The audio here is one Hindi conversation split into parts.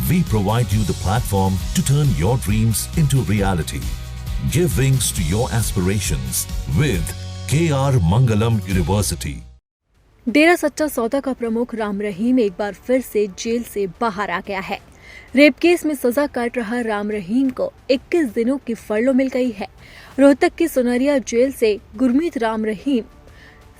We provide you the platform to turn your dreams into reality. Give wings to your aspirations with KR Mangalam University. डेरा सच्चा सौदा का प्रमुख राम रहीम एक बार फिर से जेल से बाहर आ गया है। रेप केस में सजा काट रहा राम रहीम को 21 दिनों की फरलो मिल गई है। रोहतक की सुनरिया जेल से गुरमीत राम रहीम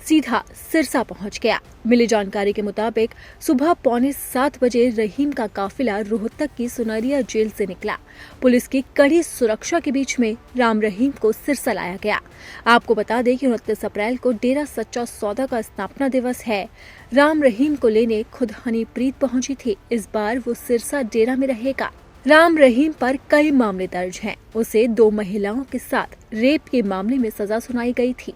सीधा सिरसा पहुंच गया। मिली जानकारी के मुताबिक सुबह 6:45 बजे रहीम का काफिला रोहतक की सुनरिया जेल से निकला। पुलिस की कड़ी सुरक्षा के बीच में राम रहीम को सिरसा लाया गया। आपको बता दें कि 29 अप्रैल को डेरा सच्चा सौदा का स्थापना दिवस है। राम रहीम को लेने खुद हनीप्रीत पहुंची थी। इस बार वो सिरसा डेरा में रहेगा। राम रहीम पर कई मामले दर्ज हैं। उसे 2 महिलाओं के साथ रेप के मामले में सजा सुनाई गई थी।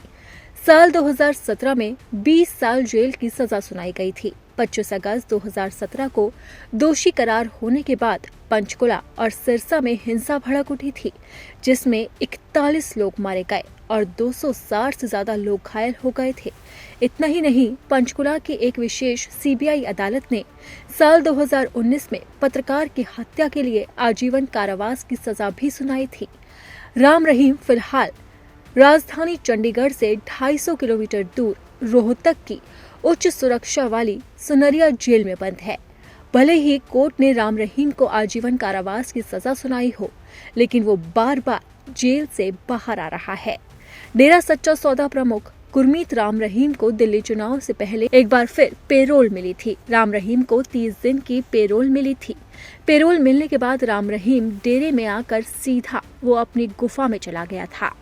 साल 2017 में 20 साल जेल की सजा सुनाई गई थी। 25 अगस्त 2017 को दोषी करार होने के बाद पंचकुला और सिरसा में हिंसा भड़क उठी थी, जिसमें 41 लोग मारे गए और 260 से ज्यादा लोग घायल हो गए थे। इतना ही नहीं, पंचकुला की एक विशेष सीबीआई अदालत ने साल 2019 में पत्रकार की हत्या के लिए आजीवन कारावास की सजा भी सुनाई थी। राम रहीम फिलहाल राजधानी चंडीगढ़ से 250 किलोमीटर दूर रोहतक की उच्च सुरक्षा वाली सुनरिया जेल में बंद है। भले ही कोर्ट ने राम रहीम को आजीवन कारावास की सजा सुनाई हो, लेकिन वो बार बार जेल से बाहर आ रहा है। डेरा सच्चा सौदा प्रमुख गुरमीत राम रहीम को दिल्ली चुनाव से पहले एक बार फिर पेरोल मिली थी। राम रहीम को 30 दिन की पेरोल मिली थी। पेरोल मिलने के बाद राम रहीम डेरे में आकर सीधा वो अपनी गुफा में चला गया था।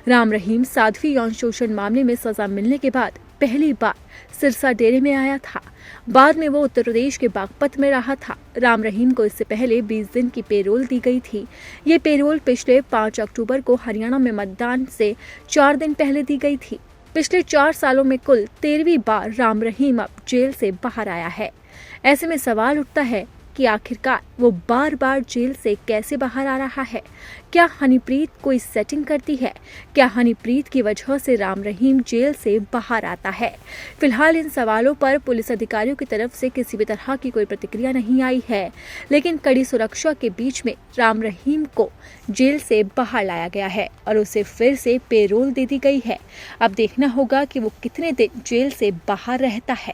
राम रहीम साध्वी यौन शोषण मामले में सजा मिलने के बाद पहली बार सिरसा डेरे में आया था। बाद में वो उत्तर प्रदेश के बागपत में रहा था। राम रहीम को इससे पहले 20 दिन की पेरोल दी गई थी। ये पेरोल पिछले 5 अक्टूबर को हरियाणा में मतदान से 4 दिन पहले दी गई थी। पिछले 4 सालों में कुल 13वीं बार राम रहीम अब जेल से बाहर आया है। ऐसे में सवाल उठता है कि आखिरकार वो बार बार जेल से कैसे बाहर आ रहा है। क्या हनीप्रीत कोई सेटिंग करती है? क्या हनीप्रीत की वजह से राम रहीम जेल से बाहर आता है? फिलहाल इन सवालों पर पुलिस अधिकारियों की तरफ से किसी भी तरह की कोई प्रतिक्रिया नहीं आई है, लेकिन कड़ी सुरक्षा के बीच में राम रहीम को जेल से बाहर लाया गया है और उसे फिर से पेरोल दे दी गई है। अब देखना होगा कि वो कितने दिन जेल से बाहर रहता है।